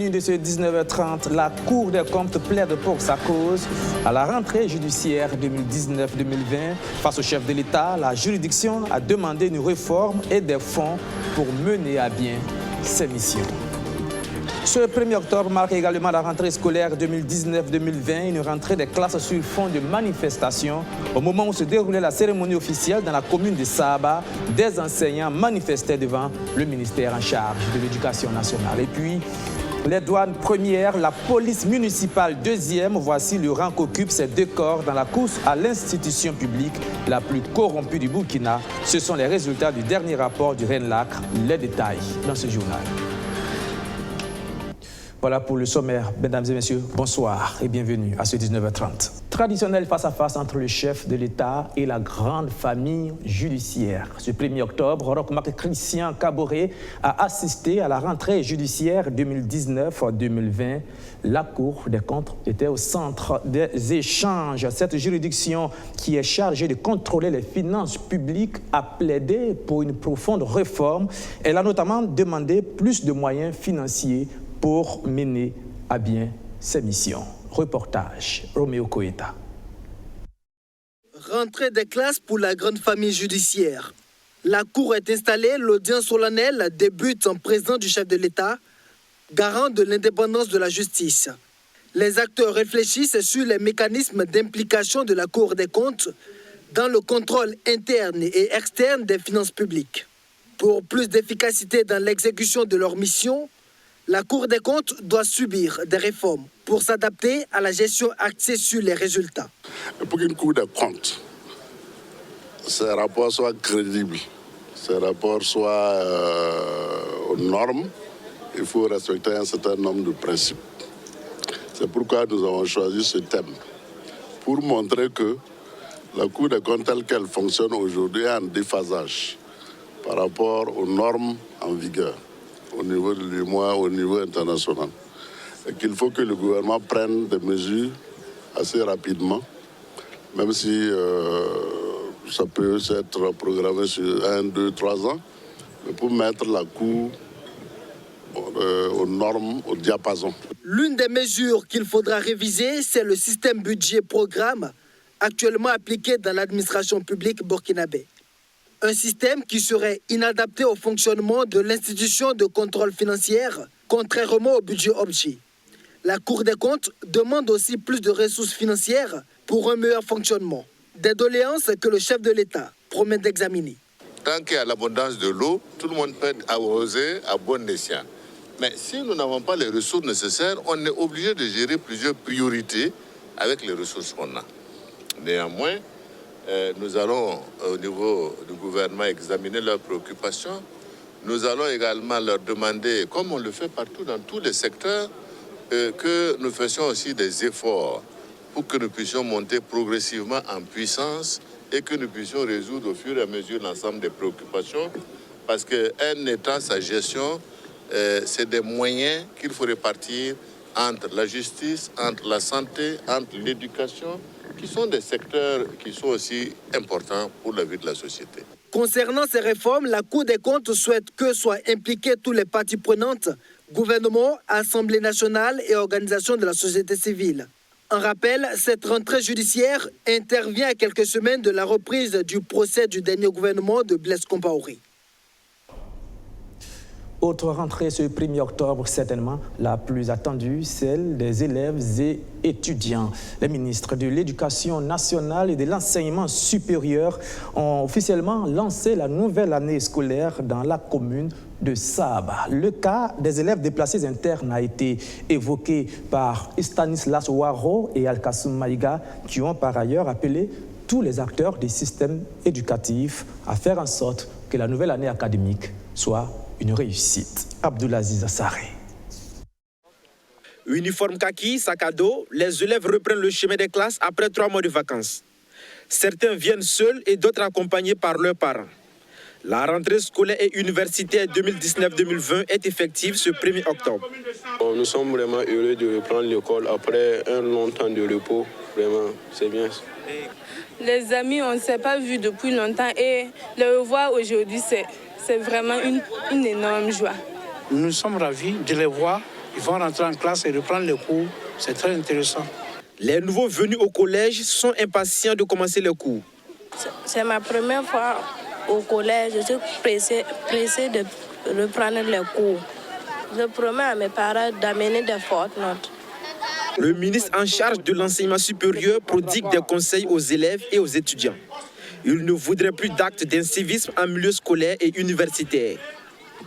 menu de ce 19h30, la Cour des comptes plaide pour sa cause. À la rentrée judiciaire 2019-2020, face au chef de l'État, la juridiction a demandé une réforme et des fonds pour mener à bien ses missions. Ce 1er octobre marque également la rentrée scolaire 2019-2020, une rentrée des classes sur fond de manifestation. Au moment où se déroulait la cérémonie officielle dans la commune de Saba, des enseignants manifestaient devant le ministère en charge de l'Éducation nationale. Et puis, les douanes premières, la police municipale deuxième, voici le rang qu'occupent ces deux corps dans la course à l'institution publique la plus corrompue du Burkina. Ce sont les résultats du dernier rapport du RENLAC. Les détails dans ce journal. Voilà pour le sommaire. Mesdames et messieurs, bonsoir et bienvenue à ce 19h30. Traditionnel face-à-face entre le chef de l'État et la grande famille judiciaire. Ce 1er octobre, Roch-Marc Christian Kaboré a assisté à la rentrée judiciaire 2019-2020. La Cour des comptes était au centre des échanges. Cette juridiction qui est chargée de contrôler les finances publiques a plaidé pour une profonde réforme. Elle a notamment demandé plus de moyens financiers pour mener à bien ses missions. Reportage, Roméo Koeta. Rentrée des classes pour la grande famille judiciaire. La Cour est installée, l'audience solennelle débute en présence du chef de l'État, garant de l'indépendance de la justice. Les acteurs réfléchissent sur les mécanismes d'implication de la Cour des comptes dans le contrôle interne et externe des finances publiques. Pour plus d'efficacité dans l'exécution de leur mission, la Cour des comptes doit subir des réformes pour s'adapter à la gestion axée sur les résultats. Pour qu'une Cour des comptes, ces rapports soient crédibles, ces rapports soient aux normes, il faut respecter un certain nombre de principes. C'est pourquoi nous avons choisi ce thème, pour montrer que la Cour des comptes telle qu'elle fonctionne aujourd'hui est en déphasage par rapport aux normes en vigueur au niveau de l'UEMOA, au niveau international. Et qu'il faut que le gouvernement prenne des mesures assez rapidement, même si ça peut être programmé sur 1, 2, 3 ans, mais pour mettre la Cour aux normes, au diapason. L'une des mesures qu'il faudra réviser, c'est le système budget-programme actuellement appliqué dans l'administration publique burkinabé. Un système qui serait inadapté au fonctionnement de l'institution de contrôle financière, contrairement au budget objet. La Cour des comptes demande aussi plus de ressources financières pour un meilleur fonctionnement. Des doléances que le chef de l'État promet d'examiner. Tant qu'il y a l'abondance de l'eau, tout le monde peut arroser à bon escient. Mais si nous n'avons pas les ressources nécessaires, on est obligé de gérer plusieurs priorités avec les ressources qu'on a. Néanmoins, nous allons, au niveau du gouvernement, examiner leurs préoccupations. Nous allons également leur demander, comme on le fait partout dans tous les secteurs, que nous fassions aussi des efforts pour que nous puissions monter progressivement en puissance et que nous puissions résoudre au fur et à mesure l'ensemble des préoccupations. Parce qu'un État, sa gestion, c'est des moyens qu'il faut répartir entre la justice, entre la santé, entre l'éducation, qui sont des secteurs qui sont aussi importants pour la vie de la société. Concernant ces réformes, la Cour des comptes souhaite que soient impliquées toutes les parties prenantes, gouvernement, Assemblée nationale et organisations de la société civile. En rappel, cette rentrée judiciaire intervient à quelques semaines de la reprise du procès du dernier gouvernement de Blaise Compaoré. Autre rentrée ce 1er octobre, certainement la plus attendue, celle des élèves et étudiants. Les ministres de l'Éducation nationale et de l'enseignement supérieur ont officiellement lancé la nouvelle année scolaire dans la commune de Saba. Le cas des élèves déplacés internes a été évoqué par Stanislas Ouaro et Alkassoum Maïga, qui ont par ailleurs appelé tous les acteurs des systèmes éducatifs à faire en sorte que la nouvelle année académique soit une réussite. Abdoulaziz Assaré. Uniforme kaki, sac à dos, les élèves reprennent le chemin des classes après 3 mois de vacances. Certains viennent seuls et d'autres accompagnés par leurs parents. La rentrée scolaire et universitaire 2019-2020 est effective ce 1er octobre. Nous sommes vraiment heureux de reprendre l'école après un long temps de repos. Vraiment, c'est bien. Les amis, on ne s'est pas vus depuis longtemps et les revoir aujourd'hui, c'est vraiment une énorme joie. Nous sommes ravis de les voir ils vont rentrer en classe et reprendre les cours. C'est très intéressant. Les nouveaux venus au collège sont impatients de commencer les cours. C'est ma première fois au collège. Je suis pressée de reprendre les cours. Je promets à mes parents d'amener de fortes notes. Le ministre en charge de l'enseignement supérieur prodigue des conseils aux élèves et aux étudiants. Il ne voudrait plus d'actes d'incivisme en milieu scolaire et universitaire.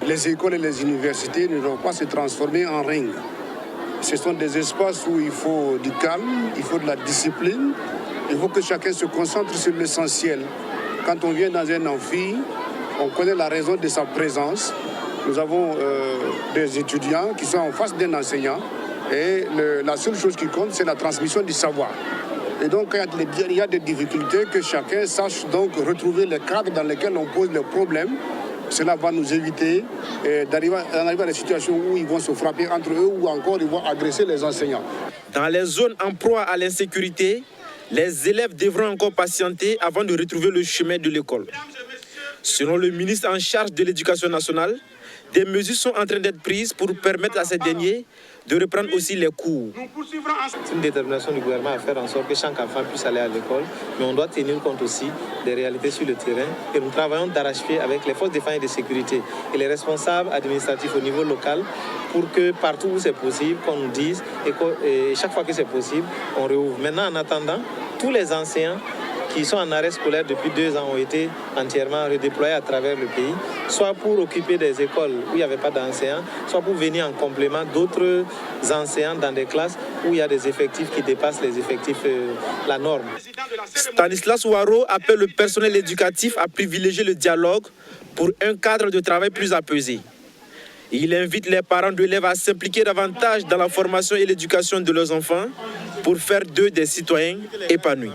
Les écoles et les universités ne doivent pas se transformer en ring. Ce sont des espaces où il faut du calme, il faut de la discipline, il faut que chacun se concentre sur l'essentiel. Quand on vient dans un amphi, on connaît la raison de sa présence. Nous avons des étudiants qui sont en face d'un enseignant et la seule chose qui compte, c'est la transmission du savoir. Et donc, il y a des difficultés, que chacun sache donc retrouver les cadres dans lesquels on pose les problèmes. Cela va nous éviter d'arriver à des situations où ils vont se frapper entre eux ou encore ils vont agresser les enseignants. Dans les zones en proie à l'insécurité, les élèves devront encore patienter avant de retrouver le chemin de l'école. Selon le ministre en charge de l'Éducation nationale, des mesures sont en train d'être prises pour permettre à ces derniers de reprendre aussi les cours. C'est une détermination du gouvernement à faire en sorte que chaque enfant puisse aller à l'école, mais on doit tenir compte aussi des réalités sur le terrain et nous travaillons d'arrache-pied avec les forces de défense et de sécurité et les responsables administratifs au niveau local pour que partout où c'est possible, qu'on nous dise et chaque fois que c'est possible, on réouvre. Maintenant, en attendant, tous les enseignants qui sont en arrêt scolaire depuis 2 ans ont été entièrement redéployés à travers le pays, soit pour occuper des écoles où il n'y avait pas d'enseignants, soit pour venir en complément d'autres enseignants dans des classes où il y a des effectifs qui dépassent les effectifs, la norme. Stanislas Ouaro appelle le personnel éducatif à privilégier le dialogue pour un cadre de travail plus apaisé. Il invite les parents d'élèves à s'impliquer davantage dans la formation et l'éducation de leurs enfants pour faire d'eux des citoyens épanouis.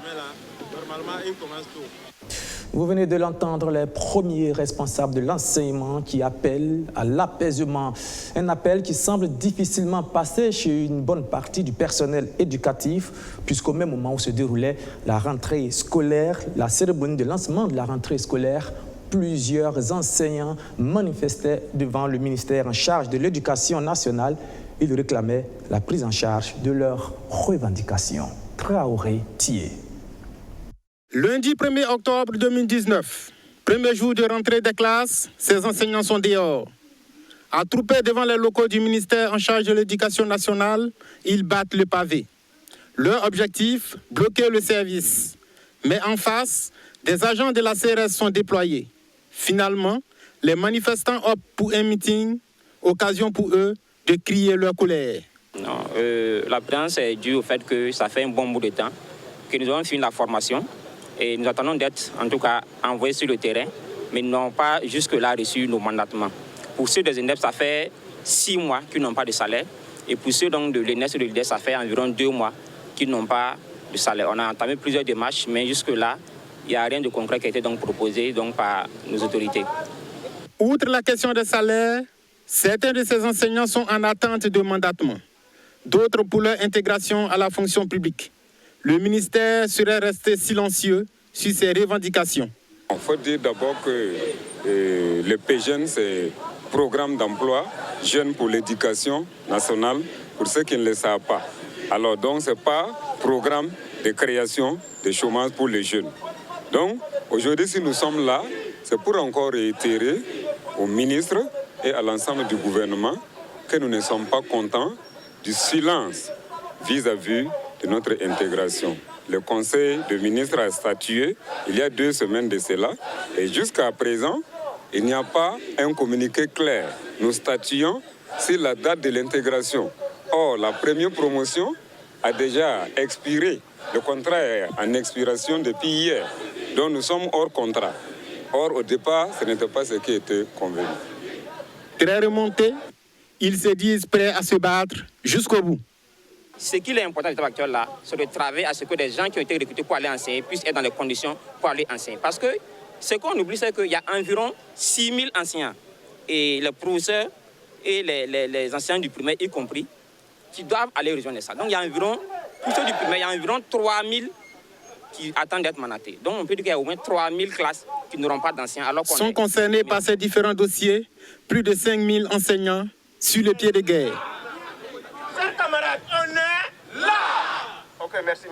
Vous venez de l'entendre, les premiers responsables de l'enseignement qui appellent à l'apaisement. Un appel qui semble difficilement passer chez une bonne partie du personnel éducatif, puisqu'au même moment où se déroulait la rentrée scolaire, la cérémonie de lancement de la rentrée scolaire, plusieurs enseignants manifestaient devant le ministère en charge de l'Éducation nationale. Ils réclamaient la prise en charge de leurs revendications. Traoré Thié. Lundi 1er octobre 2019, premier jour de rentrée des classes, ces enseignants sont dehors. Attroupés devant les locaux du ministère en charge de l'Éducation nationale, ils battent le pavé. Leur objectif, bloquer le service. Mais en face, des agents de la CRS sont déployés. Finalement, les manifestants optent pour un meeting, occasion pour eux de crier leur colère. Non, la présence est due au fait que ça fait un bon bout de temps que nous avons fini la formation. Et nous attendons d'être, en tout cas, envoyés sur le terrain, mais nous n'avons pas jusque-là reçu nos mandatements. Pour ceux des INEP, ça fait 6 mois qu'ils n'ont pas de salaire. Et pour ceux donc, de l'ENES et de l'IDES, ça fait environ 2 mois qu'ils n'ont pas de salaire. On a entamé plusieurs démarches, mais jusque-là, il n'y a rien de concret qui a été donc proposé donc, par nos autorités. Outre la question des salaires, certains de ces enseignants sont en attente de mandatement. D'autres pour leur intégration à la fonction publique. Le ministère serait resté silencieux sur ces revendications. Il faut dire d'abord que le PJEN, c'est Programme d'emploi Jeunes pour l'éducation nationale, pour ceux qui ne le savent pas. Alors donc, ce n'est pas programme de création de chômage pour les jeunes. Donc, aujourd'hui, si nous sommes là, c'est pour encore réitérer au ministre et à l'ensemble du gouvernement que nous ne sommes pas contents du silence vis-à-vis de notre intégration. Le Conseil de ministres a statué il y a 2 semaines de cela et jusqu'à présent, il n'y a pas un communiqué clair. Nous statuons sur la date de l'intégration. Or, la première promotion a déjà expiré. Le contrat est en expiration depuis hier. Donc nous sommes hors contrat. Or, au départ, ce n'était pas ce qui était convenu. Très remontés, ils se disent prêts à se battre jusqu'au bout. Ce qui est important à l'étape actuelle là, c'est de travailler à ce que des gens qui ont été recrutés pour aller enseigner puissent être dans les conditions pour aller enseigner. Parce que ce qu'on oublie, c'est qu'il y a environ 6 000 enseignants, et les professeurs et les enseignants du primaire y compris, qui doivent aller rejoindre ça. Donc il y a environ, plutôt du primaire, il y a environ 3 000 qui attendent d'être mandatés. Donc on peut dire qu'il y a au moins 3 000 classes qui n'auront pas d'enseignants. Sont concernés par ces différents dossiers plus de 5 000 enseignants sur le pied de guerre. merci.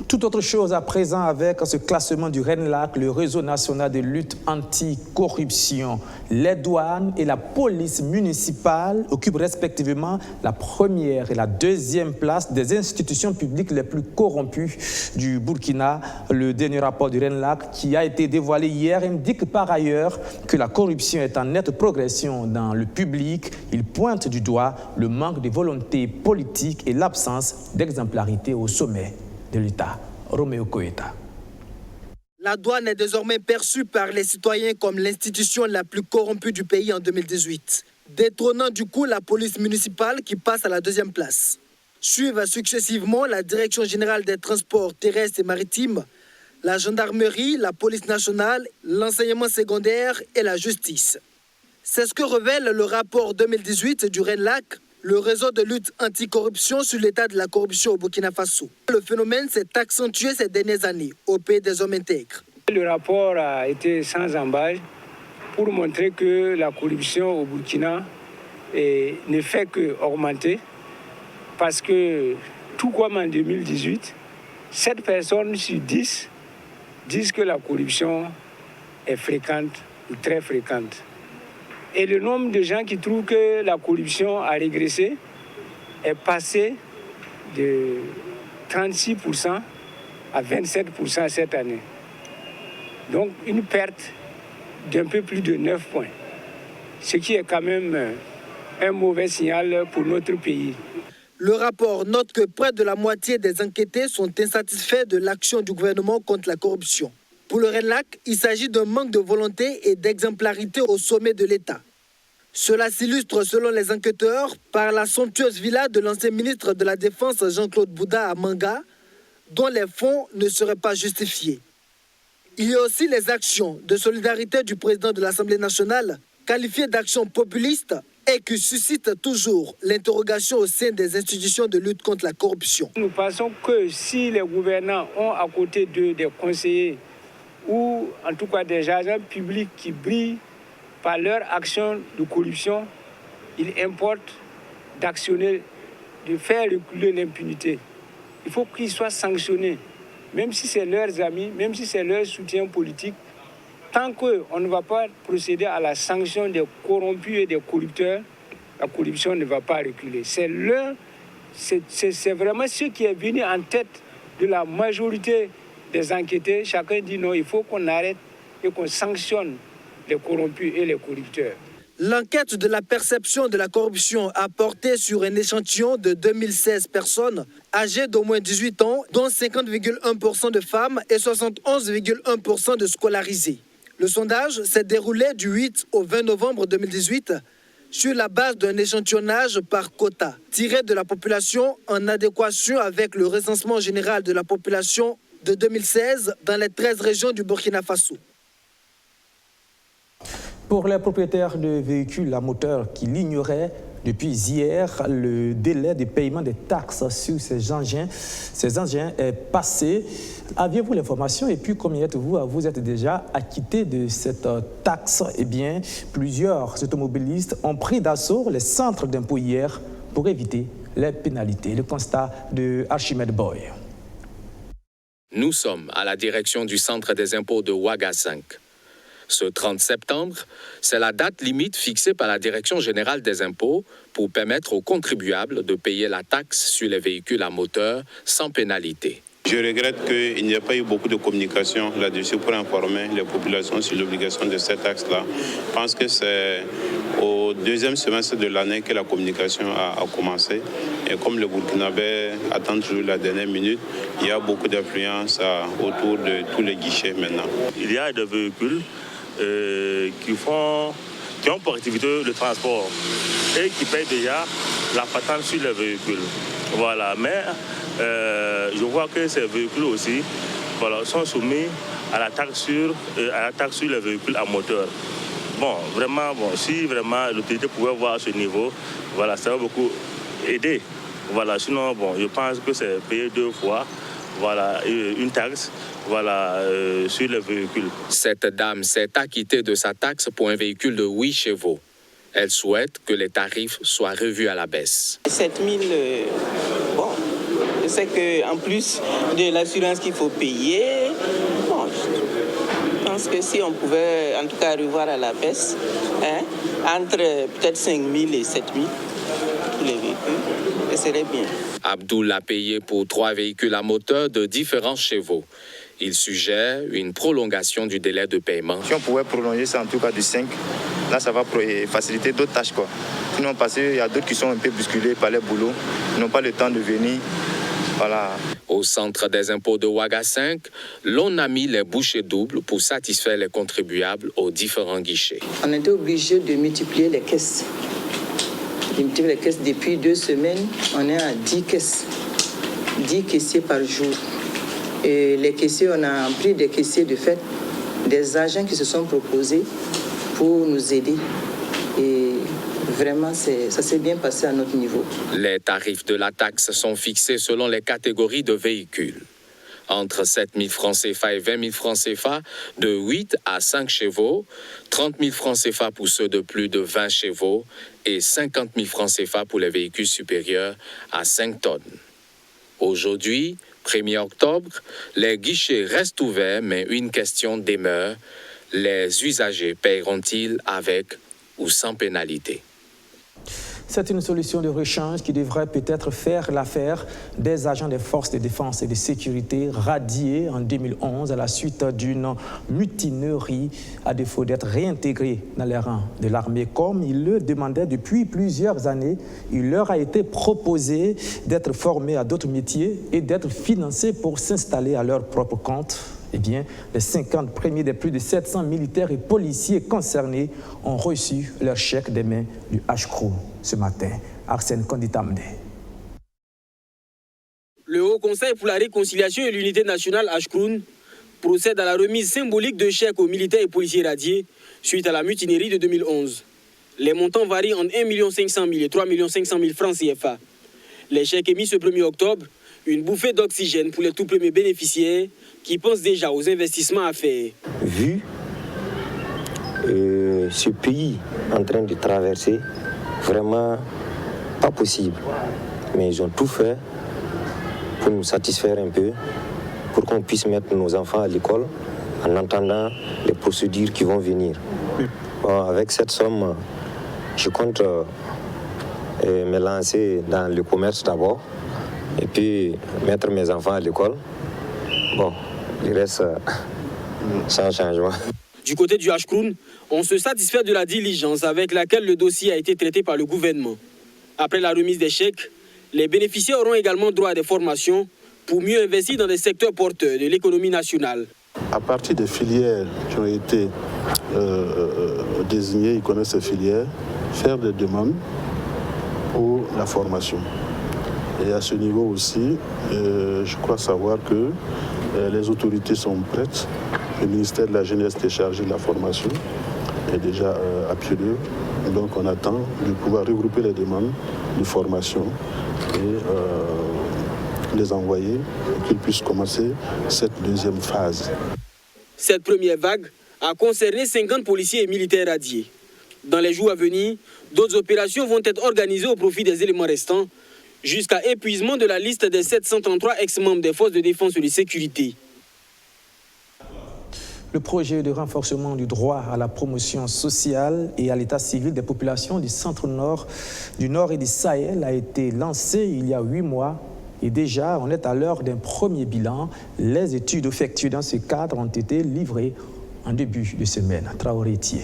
Toute autre chose à présent avec ce classement du RENLAC, le réseau national de lutte anti-corruption. Les douanes et la police municipale occupent respectivement la première et la deuxième place des institutions publiques les plus corrompues du Burkina. Le dernier rapport du RENLAC qui a été dévoilé hier indique par ailleurs que la corruption est en nette progression dans le public. Il pointe du doigt le manque de volonté politique et l'absence d'exemplarité au sommet de l'État. Roméo Koeta. La douane est désormais perçue par les citoyens comme l'institution la plus corrompue du pays en 2018, détrônant du coup la police municipale qui passe à la deuxième place. Suivent successivement la Direction générale des transports terrestres et maritimes, la gendarmerie, la police nationale, l'enseignement secondaire et la justice. C'est ce que révèle le rapport 2018 du RENLAC, le réseau de lutte anticorruption sur l'état de la corruption au Burkina Faso. Le phénomène s'est accentué ces dernières années au pays des hommes intègres. Le rapport a été sans embâche pour montrer que la corruption au Burkina ne fait qu'augmenter parce que, tout comme en 2018, 7 personnes sur 10 disent que la corruption est fréquente ou très fréquente. Et le nombre de gens qui trouvent que la corruption a régressé est passé de 36% à 27% cette année. Donc une perte d'un peu plus de 9 points, ce qui est quand même un mauvais signal pour notre pays. Le rapport note que près de la moitié des enquêtés sont insatisfaits de l'action du gouvernement contre la corruption. Pour le RENLAC, il s'agit d'un manque de volonté et d'exemplarité au sommet de l'État. Cela s'illustre, selon les enquêteurs, par la somptueuse villa de l'ancien ministre de la Défense Jean-Claude Bouda à Manga, dont les fonds ne seraient pas justifiés. Il y a aussi les actions de solidarité du président de l'Assemblée nationale, qualifiées d'actions populistes et qui suscitent toujours l'interrogation au sein des institutions de lutte contre la corruption. Nous pensons que si les gouvernants ont à côté d'eux des conseillers ou en tout cas des agents publics qui brillent par leur action de corruption, il importe d'actionner, de faire reculer l'impunité. Il faut qu'ils soient sanctionnés, même si c'est leurs amis, même si c'est leur soutien politique. Tant qu'on ne va pas procéder à la sanction des corrompus et des corrupteurs, la corruption ne va pas reculer. C'est vraiment ce qui est venu en tête de la majorité des enquêtés. Chacun dit non, il faut qu'on arrête et qu'on sanctionne les corrompus et les corrupteurs. L'enquête de la perception de la corruption a porté sur un échantillon de 2016 personnes âgées d'au moins 18 ans, dont 50,1% de femmes et 71,1% de scolarisés. Le sondage s'est déroulé du 8 au 20 novembre 2018 sur la base d'un échantillonnage par quota, tiré de la population en adéquation avec le recensement général de la population de 2016 dans les 13 régions du Burkina Faso. Pour les propriétaires de véhicules à moteur qui l'ignoraient, depuis hier, le délai de paiement des taxes sur ces engins est passé. Aviez-vous l'information et puis combien vous êtes déjà acquitté de cette taxe? Eh bien, plusieurs automobilistes ont pris d'assaut les centres d'impôt hier pour éviter les pénalités. Le constat de Archimède Boy. Nous sommes à la direction du centre des impôts de Ouaga 5. Ce 30 septembre, c'est la date limite fixée par la Direction générale des impôts pour permettre aux contribuables de payer la taxe sur les véhicules à moteur sans pénalité. Je regrette qu'il n'y ait pas eu beaucoup de communication là-dessus pour informer les populations sur l'obligation de cette taxe-là. Je pense que c'est au deuxième semestre de l'année que la communication a commencé. Et comme le Burkinabé attend toujours la dernière minute, il y a beaucoup d'influence autour de tous les guichets maintenant. Il y a des véhicules qui ont pour activité le transport et qui payent déjà la patente sur les véhicules. Voilà, mais je vois que ces véhicules aussi sont soumis à la taxe sur les véhicules à moteur. Si vraiment l'autorité pouvait voir ce niveau, ça va beaucoup aider. Sinon, je pense que c'est payer 2 fois une taxe sur les véhicules. Cette dame s'est acquittée de sa taxe pour un véhicule de 8 chevaux. Elle souhaite que les tarifs soient revus à la baisse. 7 000, Je sais qu'en plus de l'assurance qu'il faut payer, bon, je pense que si on pouvait en tout cas revoir à la baisse, entre peut-être 5 000 et 7 000 pour les véhicules, ce serait bien. Abdoul a payé pour 3 véhicules à moteur de différents chevaux. Il suggère une prolongation du délai de paiement. Si on pouvait prolonger ça en tout cas de 5, là ça va faciliter d'autres tâches, quoi. Sinon parce qu'il y a d'autres qui sont un peu bousculés par les boulots, ils n'ont pas le temps de venir. Voilà. Au centre des impôts de Ouaga 5, l'on a mis les bouchées doubles pour satisfaire les contribuables aux différents guichets. On était obligé de multiplier les caisses. Depuis 2 semaines, on est à 10 caisses, 10 caissiers par jour. Et les caissiers, on a pris des caissiers de fait, des agents qui se sont proposés pour nous aider. Et vraiment, ça s'est bien passé à notre niveau. Les tarifs de la taxe sont fixés selon les catégories de véhicules. Entre 7 000 francs CFA et 20 000 francs CFA, de 8 à 5 chevaux, 30 000 francs CFA pour ceux de plus de 20 chevaux et 50 000 francs CFA pour les véhicules supérieurs à 5 tonnes. Aujourd'hui, 1er octobre, les guichets restent ouverts, mais une question demeure. Les usagers paieront-ils avec ou sans pénalité? C'est une solution de rechange qui devrait peut-être faire l'affaire des agents des forces de défense et de sécurité radiés en 2011 à la suite d'une mutinerie à défaut d'être réintégrés dans les rangs de l'armée comme ils le demandaient depuis plusieurs années. Il leur a été proposé d'être formés à d'autres métiers et d'être financés pour s'installer à leur propre compte. Eh bien, les 50 premiers des plus de 700 militaires et policiers concernés ont reçu leur chèque des mains du HCRO ce matin. Arsène Konditamde. Le Haut Conseil pour la réconciliation et l'unité nationale HCROUN procède à la remise symbolique de chèques aux militaires et policiers radiés suite à la mutinerie de 2011. Les montants varient entre 1 500 000 et 3 500 000 francs CFA. Les chèques émis ce 1er octobre, une bouffée d'oxygène pour les tout premiers bénéficiaires qui pensent déjà aux investissements à faire. Vu ce pays en train de traverser, vraiment pas possible. Mais ils ont tout fait pour nous satisfaire un peu, pour qu'on puisse mettre nos enfants à l'école en attendant les procédures qui vont venir. Bon, avec cette somme, je compte me lancer dans le commerce d'abord et puis mettre mes enfants à l'école. Bon, il reste sans changement. Du côté du HCROUN, on se satisfait de la diligence avec laquelle le dossier a été traité par le gouvernement. Après la remise des chèques, les bénéficiaires auront également droit à des formations pour mieux investir dans des secteurs porteurs de l'économie nationale. À partir des filières qui ont été désignées, ils connaissent ces filières, faire des demandes pour la formation. Et à ce niveau aussi, je crois savoir que les autorités sont prêtes. Le ministère de la Jeunesse est chargé de la formation, est déjà à pied d'œuvre. Donc on attend de pouvoir regrouper les demandes de formation et les envoyer pour qu'ils puissent commencer cette deuxième phase. Cette première vague a concerné 50 policiers et militaires radiés. Dans les jours à venir, d'autres opérations vont être organisées au profit des éléments restants, jusqu'à épuisement de la liste des 733 ex-membres des forces de défense et de sécurité. Le projet de renforcement du droit à la promotion sociale et à l'état civil des populations du centre-nord, du nord et du Sahel a été lancé il y a 8 mois. Et déjà, on est à l'heure d'un premier bilan. Les études effectuées dans ce cadre ont été livrées en début de semaine. Traoré Thier.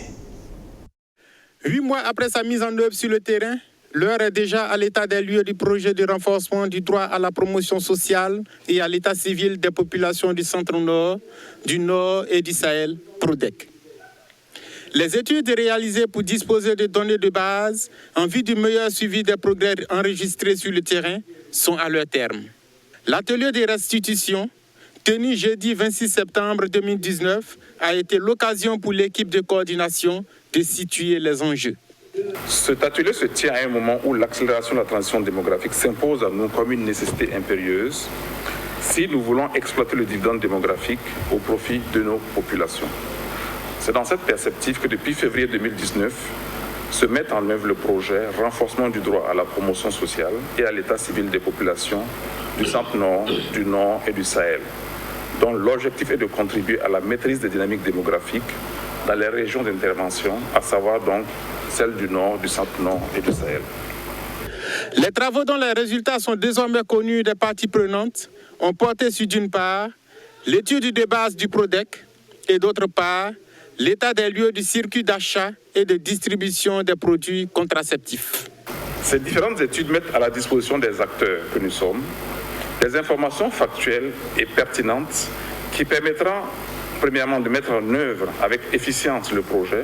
8 mois après sa mise en œuvre sur le terrain, l'heure est déjà à l'état des lieux du projet de renforcement du droit à la promotion sociale et à l'état civil des populations du centre-nord, du nord et du Sahel, PRODEC. Les études réalisées pour disposer de données de base en vue du meilleur suivi des progrès enregistrés sur le terrain sont à leur terme. L'atelier de restitution, tenu jeudi 26 septembre 2019, a été l'occasion pour l'équipe de coordination de situer les enjeux. Cet atelier se tient à un moment où l'accélération de la transition démographique s'impose à nous comme une nécessité impérieuse si nous voulons exploiter le dividende démographique au profit de nos populations. C'est dans cette perspective que depuis février 2019 se met en œuvre le projet Renforcement du droit à la promotion sociale et à l'état civil des populations du Centre-Nord, du Nord et du Sahel, dont l'objectif est de contribuer à la maîtrise des dynamiques démographiques dans les régions d'intervention, à savoir donc celles du Nord, du Centre-Nord et du Sahel. Les travaux dont les résultats sont désormais connus des parties prenantes ont porté sur, d'une part, l'étude de base du PRODEC et d'autre part, l'état des lieux du circuit d'achat et de distribution des produits contraceptifs. Ces différentes études mettent à la disposition des acteurs que nous sommes des informations factuelles et pertinentes qui permettront premièrement de mettre en œuvre avec efficience le projet,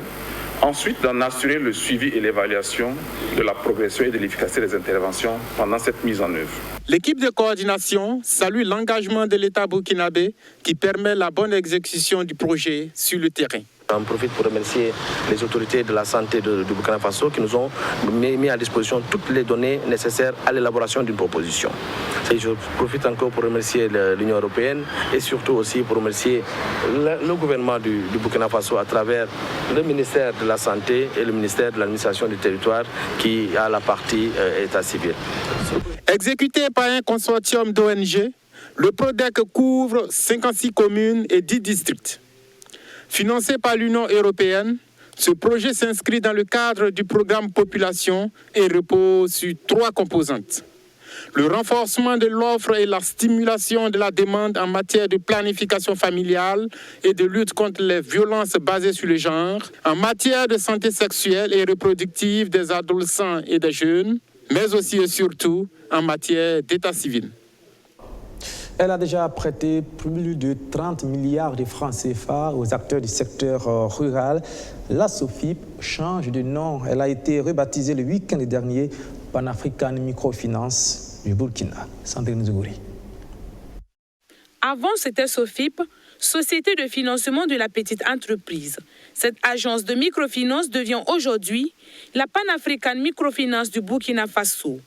ensuite d'en assurer le suivi et l'évaluation de la progression et de l'efficacité des interventions pendant cette mise en œuvre. L'équipe de coordination salue l'engagement de l'État burkinabé qui permet la bonne exécution du projet sur le terrain. J'en profite pour remercier les autorités de la santé du Burkina Faso qui nous ont mis à disposition toutes les données nécessaires à l'élaboration d'une proposition. Et je profite encore pour remercier l'Union européenne et surtout aussi pour remercier le gouvernement du Burkina Faso à travers le ministère de la Santé et le ministère de l'administration du territoire qui a la partie état civil. Exécuté par un consortium d'ONG, le PRODEC couvre 56 communes et 10 districts. Financé par l'Union européenne, ce projet s'inscrit dans le cadre du programme Population et repose sur 3 composantes. Le renforcement de l'offre et la stimulation de la demande en matière de planification familiale et de lutte contre les violences basées sur le genre, en matière de santé sexuelle et reproductive des adolescents et des jeunes, mais aussi et surtout en matière d'état civil. Elle a déjà prêté plus de 30 milliards de francs CFA aux acteurs du secteur rural. La SOFIP change de nom. Elle a été rebaptisée le week-end dernier Pan-African Microfinance du Burkina. Sandrine Zougouri. Avant, c'était SOFIP, Société de financement de la petite entreprise. Cette agence de microfinance devient aujourd'hui la Pan-African Microfinance du Burkina Faso.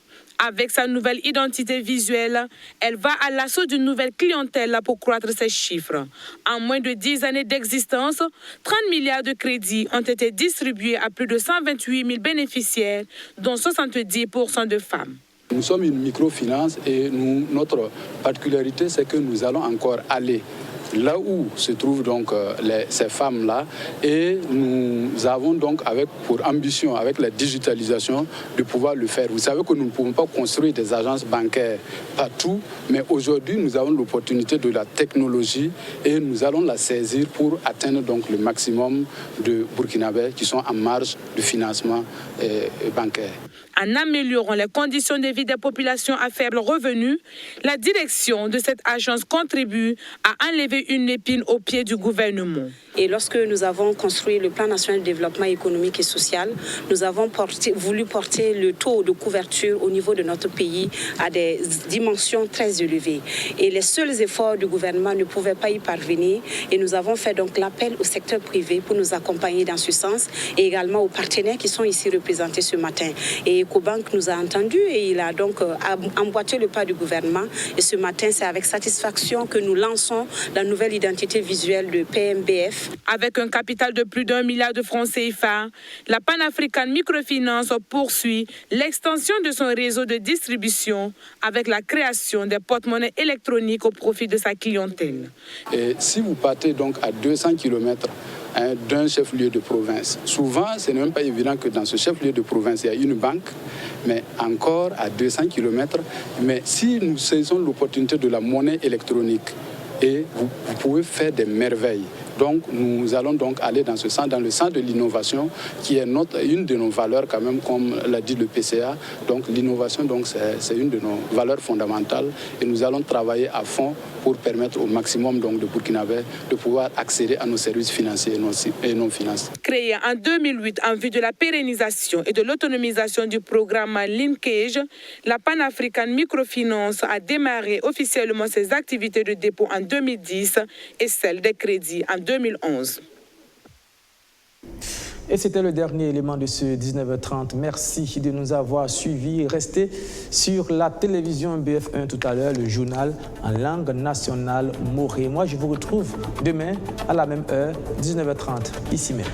Avec sa nouvelle identité visuelle, elle va à l'assaut d'une nouvelle clientèle pour croître ses chiffres. En moins de 10 années d'existence, 30 milliards de crédits ont été distribués à plus de 128 000 bénéficiaires, dont 70% de femmes. Nous sommes une microfinance et notre particularité, c'est que nous allons encore aller là où se trouvent donc ces femmes-là, et nous avons donc pour ambition, avec la digitalisation, de pouvoir le faire. Vous savez que nous ne pouvons pas construire des agences bancaires partout, mais aujourd'hui nous avons l'opportunité de la technologie et nous allons la saisir pour atteindre donc le maximum de Burkinabés qui sont en marge du financement bancaire. En améliorant les conditions de vie des populations à faible revenu, la direction de cette agence contribue à enlever une épine au pied du gouvernement. Et lorsque nous avons construit le plan national de développement économique et social, nous avons voulu porter le taux de couverture au niveau de notre pays à des dimensions très élevées. Et les seuls efforts du gouvernement ne pouvaient pas y parvenir. Et nous avons fait donc l'appel au secteur privé pour nous accompagner dans ce sens, et également aux partenaires qui sont ici représentés ce matin. Et Ecobank nous a entendus et il a donc emboîté le pas du gouvernement. Et ce matin, c'est avec satisfaction que nous lançons la nouvelle identité visuelle de PMBF. Avec un capital de plus d'1 milliard de francs CFA, la Pan-African Microfinance poursuit l'extension de son réseau de distribution avec la création des porte-monnaies électroniques au profit de sa clientèle. Et si vous partez donc à 200 km d'un chef-lieu de province, souvent ce n'est même pas évident que dans ce chef-lieu de province il y a une banque, mais encore à 200 km. Mais si nous saisissons l'opportunité de la monnaie électronique, et vous pouvez faire des merveilles. Donc nous allons donc aller dans ce sens, dans le sens de l'innovation, qui est une de nos valeurs quand même, comme l'a dit le PCA. Donc l'innovation, donc c'est une de nos valeurs fondamentales, et nous allons travailler à fond pour permettre au maximum donc de Burkinabés de pouvoir accéder à nos services financiers et non financiers. Créée en 2008 en vue de la pérennisation et de l'autonomisation du programme Linkage, la Pan-African Microfinance a démarré officiellement ses activités de dépôt en 2010 et celle des crédits en 2011. Et c'était le dernier élément de ce 19h30. Merci de nous avoir suivis. Restez sur la télévision BF1 tout à l'heure, le journal en langue nationale Moré. Moi, je vous retrouve demain à la même heure, 19h30, ici même.